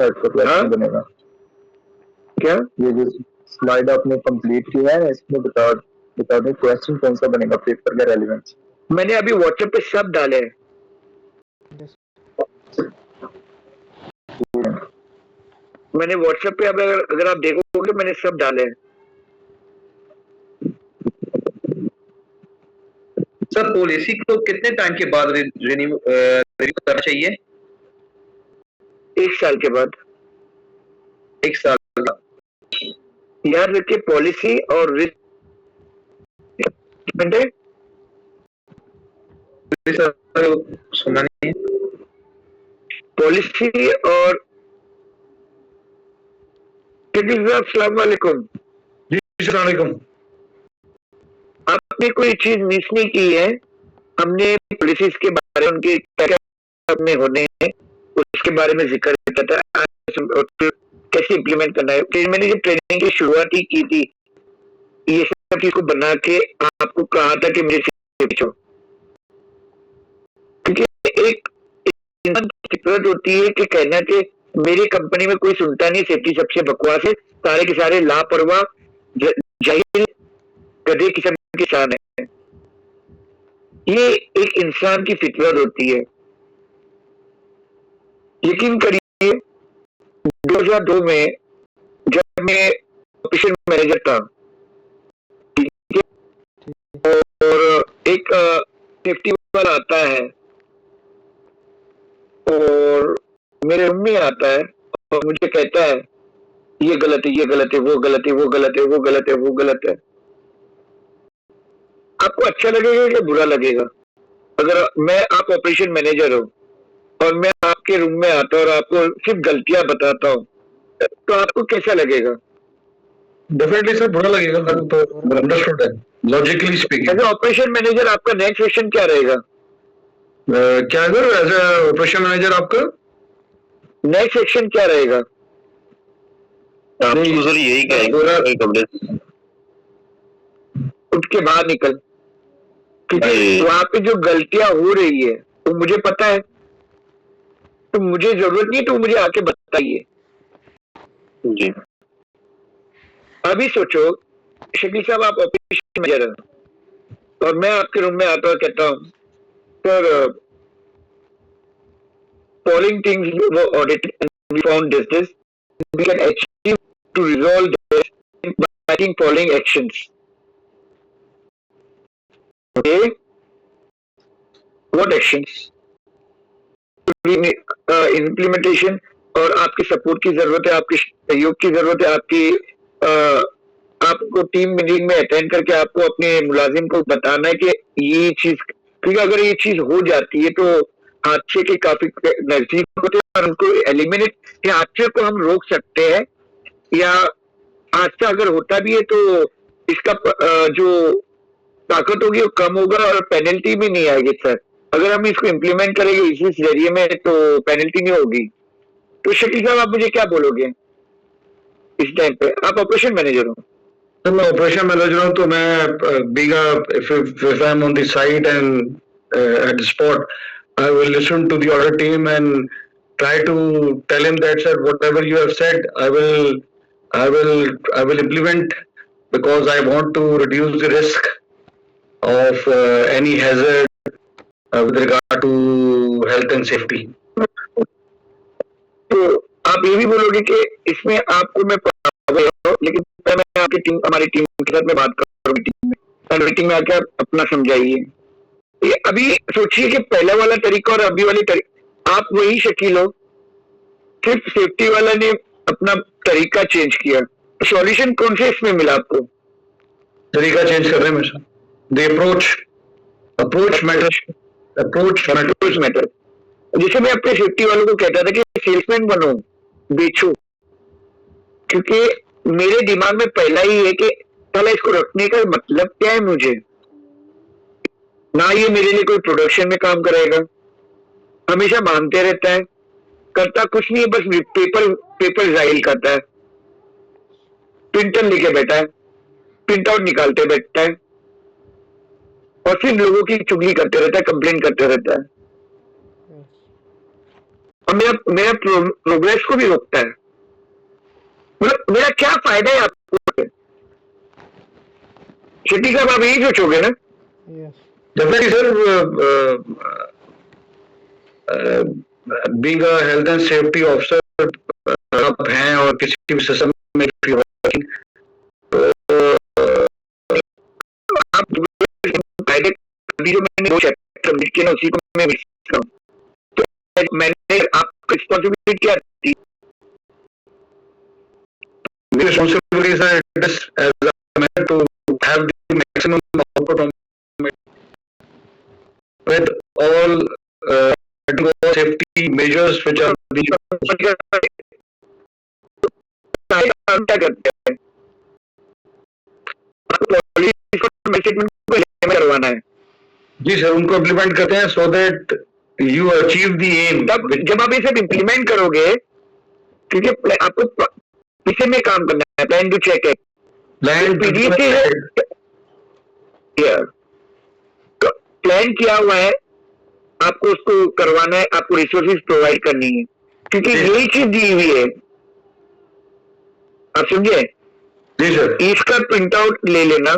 Side पर question बनेगा क्या? ये जो स्लाइड आपने कंप्लीट किया है इसमें बता दें क्वेश्चन कौन सा बनेगा पेपर का रेलेवेंस। मैंने अभी व्हाट्सएप पे सब डाले हैं। मैंने व्हाट्सएप पे अगर आप देखोगे मैंने सब डाले हैं। सर पॉलिसी को कितने टाइम के बाद रिन्यू करना चाहिए? 1 साल के बाद। 1 साल का। याद रखिए पॉलिसी और सुना नहीं है। पॉलिसी और अस्सलाम वालेकुम। जी अस्सलाम वालेकुम। आपने कोई चीज मिस नहीं की है। हमने पॉलिसीज के बारे में उनके क्या में होने हैं उसके बारे में जिक्र किया था, कैसे इम्प्लीमेंट करना है। मैंने जब ट्रेनिंग की शुरुआत ही की थी ये सब चीज को बना के आपको कहा था कि मेरे से पूछो, क्योंकि एक इंसान की जरूरत होती है कि कहना कि मेरी कंपनी में कोई सुनता नहीं, सेफ्टी सबसे बकवास है, सारे के सारे लापरवाह जाहिल गधे किस्म के इंसान है। ये एक इंसान की फितरत होती है। यकीन करिए 2002 में जब मैं ऑपरेशन मैनेजर था और एक सेफ्टी वाला आता है और मेरे रूम में आता है और मुझे कहता है ये गलत है, ये गलत है, वो गलत है, वो गलत है, वो गलत है, वो गलत है। आपको अच्छा लगेगा या बुरा लगेगा? अगर मैं आप ऑपरेशन मैनेजर हो और मैं आपके रूम में आता हूँ और आपको सिर्फ गलतियां बताता हूँ तो आपको कैसा लगेगा? डेफिनेटली सर बुरा लगेगा। तो अंडरस्टूड है logically speaking. As operation manager आपका नेक्स्ट सेशन क्या रहेगा? क्या सर एज ऑपरेशन मैनेजर आपका नेक्स्ट सेक्शन क्या रहेगा? आपको सर यही कहेंगे उठ के बाहर निकल, क्योंकि वहां पे जो गलतियां हो रही है तो मुझे पता है, तो मुझे जरूरत नहीं तो मुझे आके बताइए। जी अभी सोचो शकील साहब आप ऑपरेशन मैनेजर हैं और मैं आपके रूम में आता और कहता हूँ sir following things were audited and we found this we can achieve to resolve this by taking following actions. Okay, what actions? Implementation और आपकी सपोर्ट की जरूरत है, आपके सहयोग की जरूरत है, आपको टीम मीटिंग में अटेंड करके आपको अपने मुलाजिम को बताना है कि ये चीज, क्योंकि अगर ये चीज हो जाती है तो हादसे के काफी नजदीक होते हैं और उनको एलिमिनेट या हादसे को हम रोक सकते हैं, या हादसा अगर होता भी है तो इसका जो ताकत होगी वो कम होगा और पेनल्टी भी नहीं आएगी। सर अगर हम इसको इम्प्लीमेंट करेंगे इस जरिए में तो पेनल्टी नहीं होगी। तो शकील साहब आप मुझे क्या बोलोगे इस टाइम पे? आप ऑपरेशन मैनेजर हो। सर मैं ऑपरेशन मैनेजर हूँ तो मैं being if I'm on the site and at the spot I will listen to the audit team and try to tell him that sir whatever you have said I will implement because I want to reduce the risk of any hazard with regard to health and safety. तो आप ये भी बोलोगे कि इसमें आपको मैं लेकिन मैं आपकी टीम हमारी टीम के साथ में बात करूँ मीटिंग में आकर अपना समझाइए। ये अभी सोचिए कि पहला वाला तरीका और अभी वाली तरीका, आप वही शकील हो, सिर्फ सेफ्टी वाला ने अपना तरीका चेंज किया। सॉल्यूशन कौन से इसमें मिला आपको? तरीका चेंज करने में सर द अप्रोच मैटर। जैसे मैं अपने सेफ्टी वालों को कहता था कि सेल्समैन बनो, बेचो, क्योंकि मेरे दिमाग में पहला ही है कि पहला इसको रखने का मतलब क्या है मुझे, ना ये मेरे लिए कोई प्रोडक्शन में काम करेगा, हमेशा मांगते रहता है, करता कुछ नहीं है, बस पेपर जाहिल करता है, प्रिंटर लेके बैठा है, प्रिंट आउट निकालते बैठता है और फिर लोगों की चुगली करते रहता है, कंप्लेन करते रहता है। और मेरा मेरा प्रोग्रेस को भी रोकता है। मतलब मेरा क्या फायदा है आपको? शेट्टी साहब, आप यही सोचोगे ना? Yes. Definitely sir, being a health and safety officer आप हैं और किसी भी सिस्टम में आप फायदे जो मैंने दो चैप्टर लिख के ना उसी को मैं मिस कर रहा हूँ। तो मैंने आपकी रिस्पॉन्सिबिलिटी क्या थी? the responsibility sir, it is as a man to have the maximum output on with all safety measures which are the काम क्या करते हैं? आपको पॉलिसी को करवाना है। जी सर, उनको इम्प्लीमेंट करते हैं so that you achieve the aim. तब जब आप इसे इम्प्लीमेंट करोगे, क्योंकि आपको पीछे में काम करना है, प्लान टू चेक है, तो प्लान किया हुआ है, आपको उसको करवाना है, आपको रिसोर्सेज प्रोवाइड करनी है, क्योंकि यही चीज दी हुई है। आप समझे? जी सर। इसका प्रिंट आउट ले लेना,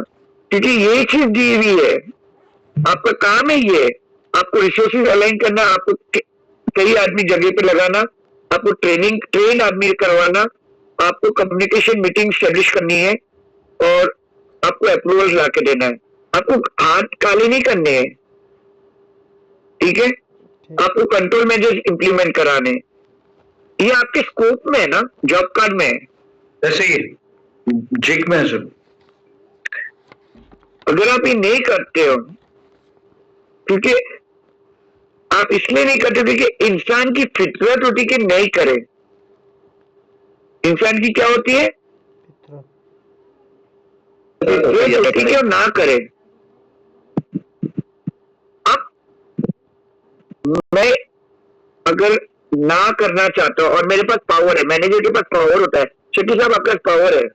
क्योंकि यही चीज दी हुई है। आपका काम है ये, आपको रिसोर्सेज अलाइन करना, आपको कई आदमी जगह पे लगाना, आपको ट्रेन आदमी करवाना, आपको कम्युनिकेशन मीटिंग स्टेब्लिश करनी है और आपको अप्रूवल ला के देना है। आपको हाथ काले नहीं करने हैं, ठीक है? आपको कंट्रोल मेजर्स इंप्लीमेंट कराने, ये आपके स्कोप में है ना, जॉब कार्ड में है। ऐसे ही जिक में है सर। अगर आप ये नहीं करते हो, क्योंकि आप इसलिए नहीं करते क्योंकि इंसान की फितरत होती कि नहीं करे। इंसान की क्या होती है? फितरत होती है कि ना करे। अब मैं अगर ना करना चाहता हूं और मेरे पास पावर है, मैनेजर के पास पावर होता है, शेट्टी साहब आपके पास पावर है,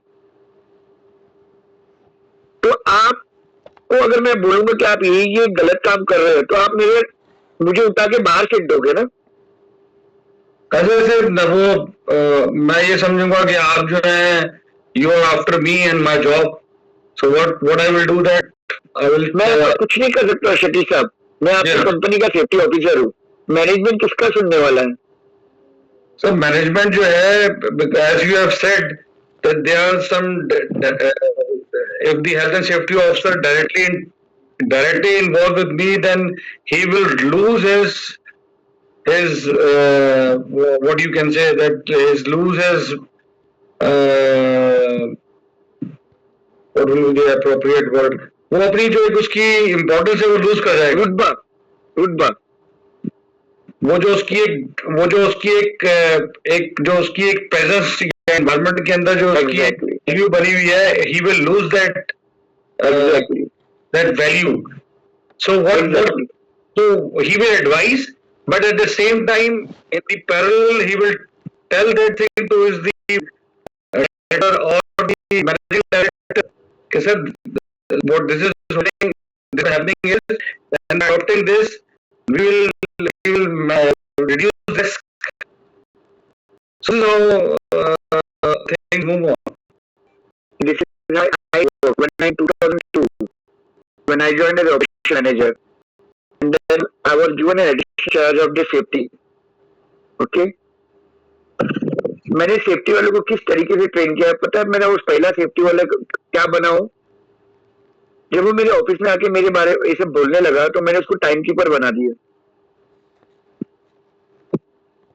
तो आपको अगर मैं बोलूंगा कि आप ये गलत काम कर रहे हो, तो आप मुझे उठा के बाहर फेंक दोगे ना? ऐसे वो मैं ये समझूंगा कि आप जो है you are after me and my job, so what I will do that I will. मैं कुछ नहीं कर सकता शेट्टी साहब, मैं आपकी कंपनी का सेफ्टी ऑफिसर हूँ। मैनेजमेंट किसका सुनने वाला है? सर मैनेजमेंट जो है, as you have said that there are some if the health and safety officer directly involved with me, then he will lose his what you can say, that his lose his what will be the appropriate word, वो अपनी जो एक उसकी importance है वो loose कर जाएगा। रुतबा वो जो उसकी एक प्रेजेंस एनवायरमेंट के अंदर जो उसकी एक वैल्यू बनी हुई है, he will lose that value. So he will advise, but at the same time in the parallel he will tell that thing to his director और द मैनेजिंग डायरेक्टर कि sir what this is happening is, and adopting this we will reduce risk. So things move on. This is how I work. When in 2002, when I joined as operation manager, and then I was given an additional charge of the safety. Okay? मैंने safety वालों को किस तरीके से train किया पता है? मेरा उस पहला सेफ्टी वाला क्या बना हो, जब वो मेरे ऑफिस में आके मेरे बारे में ये सब बोलने लगा तो मैंने उसको टाइम कीपर बना दिया।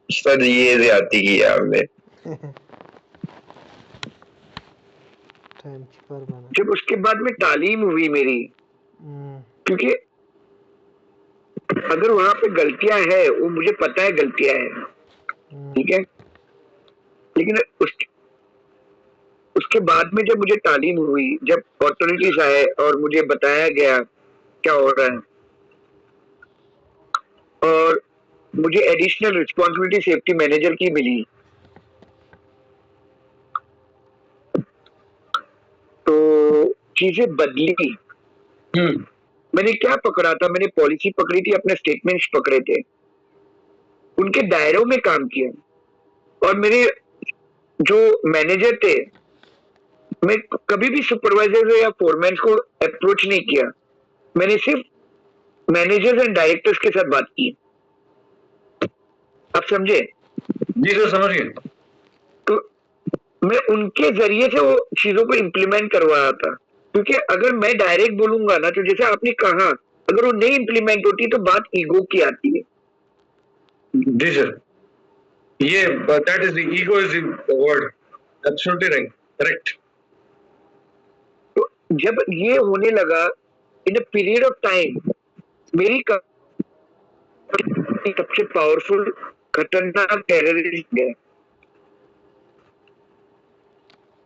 सर ये ज्यादती की आपने। टाइम कीपर बना। जब उसके बाद में तालीम हुई मेरी, क्योंकि अगर वहां पे गलतियां है, वो मुझे पता है गलतियां है, ठीक है, लेकिन उसके बाद में जब मुझे तालीम हुई, जब अथॉरिटीज आए और मुझे बताया गया क्या हो रहा है, और मुझे एडिशनल रिस्पॉन्सिबिलिटी सेफ्टी मैनेजर की मिली, तो चीजें बदली। मैंने क्या पकड़ा था? मैंने पॉलिसी पकड़ी थी, अपने स्टेटमेंट्स पकड़े थे। उनके दायरों में काम किया। और मेरे जो मैनेजर थे, मैं कभी भी सुपरवाइजर या फोरमैन को अप्रोच नहीं किया, मैंने सिर्फ मैनेजर्स एंड डायरेक्टर्स के साथ बात की। आप समझे? जी सर, समझ गए। तो मैं उनके जरिए से वो चीजों को इम्प्लीमेंट करवा रहा था, क्योंकि अगर मैं डायरेक्ट बोलूंगा ना, तो जैसे आपने कहा, अगर वो नहीं इम्प्लीमेंट होती तो बात ईगो की आती है। जी सर, ये that is the ego is the word, absolutely right, correct. तो जब ये होने लगा इन अ पीरियड ऑफ टाइम, मेरी सबसे पावरफुल खतरनाक टेररिस्ट है।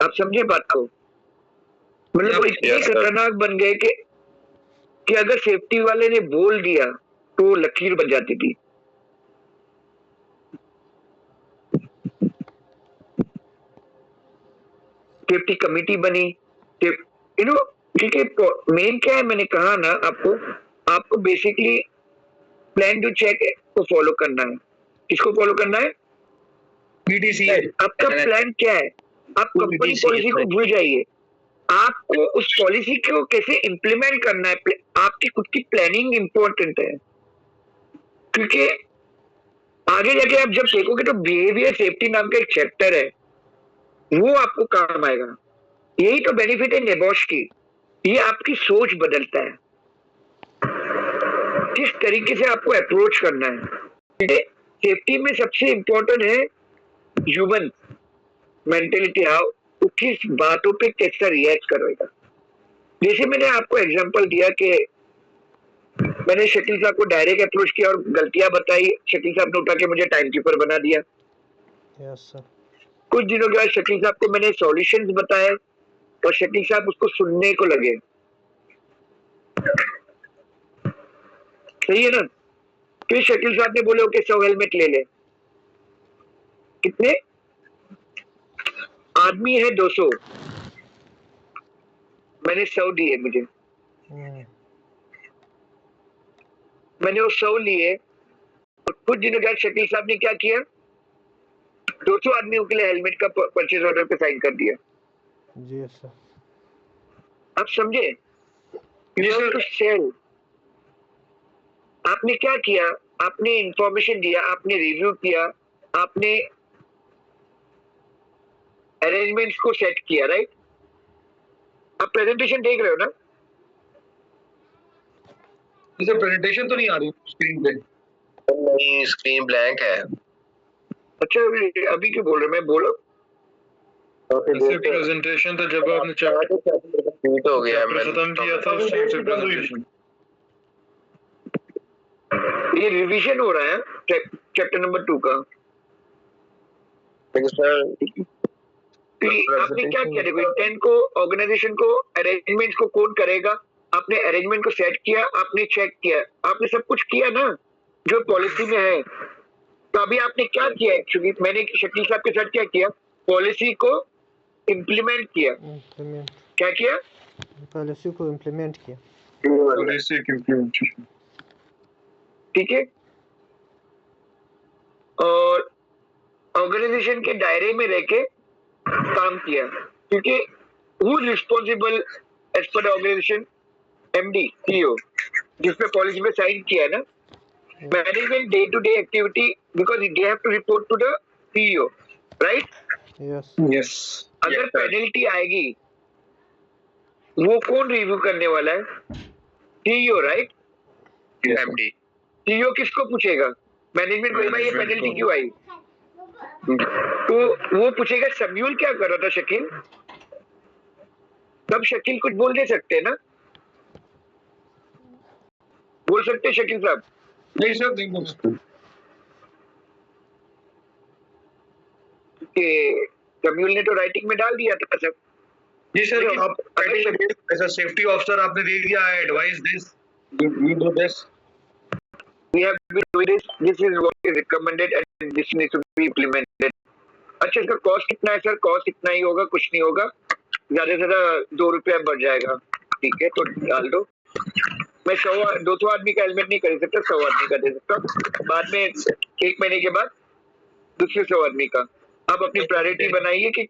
आप समझे बात को? मतलब वो इतने खतरनाक बन गए कि अगर सेफ्टी वाले ने बोल दिया तो वो लकीर बन जाती थी। सेफ्टी कमेटी बनी, यू नो, क्योंकि मेन क्या है, मैंने कहा ना आपको बेसिकली प्लान टू चेक को फॉलो करना है। किसको फॉलो करना है? पीडीसीए। आपका प्लान क्या है? आप कंपनी पॉलिसी को भूल जाइए, आपको उस पॉलिसी को कैसे इम्प्लीमेंट करना है, आपकी खुद की प्लानिंग इंपॉर्टेंट है। क्योंकि आगे जाके आप जब देखोगे तो बिहेवियर सेफ्टी नाम का एक चैप्टर है, वो आपको काम आएगा। यही तो बेनिफिट है नेबॉश की, ये आपकी सोच बदलता है, किस तरीके से आपको अप्रोच करना है। सेफ्टी में सबसे इंपॉर्टेंट है ह्यूमन मेंटेलिटी, हाउ वो किस बातों पे कैसा रिएक्ट करेगा। जैसे मैंने आपको एग्जांपल दिया कि मैंने शकील साहब को डायरेक्ट अप्रोच किया और गलतियां बताई, शकील साहब ने उठा के मुझे टाइम कीपर बना दिया। Yes sir. कुछ दिनों के बाद शकील साहब को मैंने सॉल्यूशंस बताए और शकील साहब उसको सुनने को लगे। सही है ना? फिर शकील साहब ने बोले ओके 100 हेलमेट ले ले। कितने आदमी है? 200। मैंने 100 दिए मुझे, मैंने वो 100 लिए। और कुछ दिनों के बाद शकील साहब ने क्या किया, 200 आदमियों के लिए हेलमेट का परचेज ऑर्डर पे साइन कर दिया। जी सर। आप समझे? To sell. आपने क्या किया, आपने इंफॉर्मेशन दिया, आपने रिव्यू किया, आपने अरेंजमेंट्स को सेट किया, राइट? आप प्रेजेंटेशन देख रहे हो ना? सर प्रेजेंटेशन तो नहीं आ रही स्क्रीन पे। नहीं, स्क्रीन ब्लैंक है। अच्छा अभी क्यों बोल रहे? मैं बोलो प्रेजेंटेशन तो जब आपने कंप्लीट हो गया, मैं खत्म किया था उस टाइम से प्रेजेंटेशन। ये रिवीजन हो रहा है चैप्टर नंबर 2 का। सर आपने क्या किया? देखो, इंटेंट को, ऑर्गेनाइजेशन को, अरेंजमेंट्स को कौन करेगा, आपने अरेंजमेंट को सेट किया, आपने चेक किया, आपने सब कुछ किया ना जो पॉलिसी में है। तो अभी आपने क्या किया? एक्चुअली मैंने शकील साहब के साथ क्या किया, पॉलिसी को इम्प्लीमेंट किया। क्या किया? पॉलिसी को इम्प्लीमेंट किया। पॉलिसी की इम्प्लीमेंटेशन, ठीक है। और ऑर्गेनाइजेशन के दायरे में रह के काम किया, क्योंकि who is responsible as per organisation? MD, CEO, जिसपे पॉलिसी में साइन किया ना। Management day to day activity, because they have to report to the CEO, right? Yes yes. अगर पेनल्टी आएगी, वो कौन रिव्यू करने वाला है? CEO, right? एमडी। सीईओ किसको पूछेगा? मैनेजमेंट को, भाई ये पेनल्टी क्यों आई? तो वो पूछेगा सम्यूल क्या कर रहा था शकील? तब शकील कुछ बोल दे सकते हैं ना? बोल सकते शकील साहब? नहीं सर, नहीं बोल सकते। कि सम्यूल ने तो राइटिंग में डाल दिया था सब। जी सर, आप एज अ सेफ्टी ऑफिसर आपने दे दिया है advice this, you do this, we have been doing this is what is recommended and this needs to be implemented. अच्छा, इसका कॉस्ट कितना है सर? कॉस्ट इतना ही होगा, कुछ नहीं होगा, ज्यादा से ज्यादा 2 रुपया बढ़ जाएगा। ठीक है, तो डाल दो। मैं 200 आदमी का हेलमेट नहीं खरीद सकता, 100 आदमी का दे सकता हूँ। बाद में 1 महीने के बाद दूसरे 100 आदमी का। आप अपनी प्रायोरिटी बनाइए कि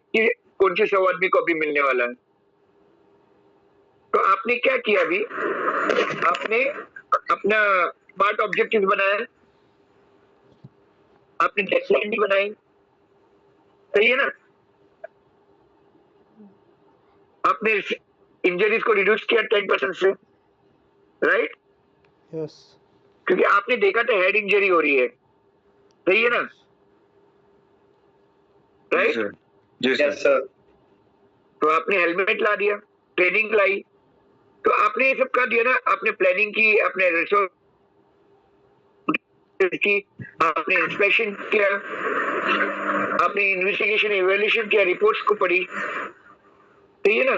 कौन से 100 आदमी को अभी मिलने वाला है। तो आपने क्या किया अभी, आपने अपना स्मार्ट ऑब्जेक्टिव बनाया, आपने डेडलाइन भी बनाई, सही है ना? आपने इंजरीज को रिड्यूस किया 10% से, राइट? यस क्योंकि आपने देखा था हेड इंजरी हो रही है, सही है ना? राइट? जी सर। तो आपने हेलमेट ला दिया, ट्रेनिंग लाई, तो आपने ये सब कर दिया ना। आपने प्लानिंग की, आपने रिसोर्स की, आपने इंस्पेक्शन किया, आपने इन्वेस्टिगेशन इवैल्यूएशन किया, रिपोर्ट्स को पढ़ी, सही है ना?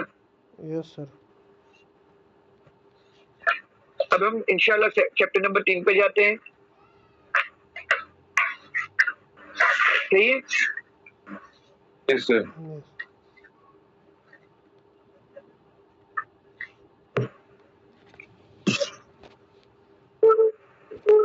यस सर अब हम इंशाल्लाह चैप्टर नंबर 3 पे जाते हैं, सही है? Yes sir. यस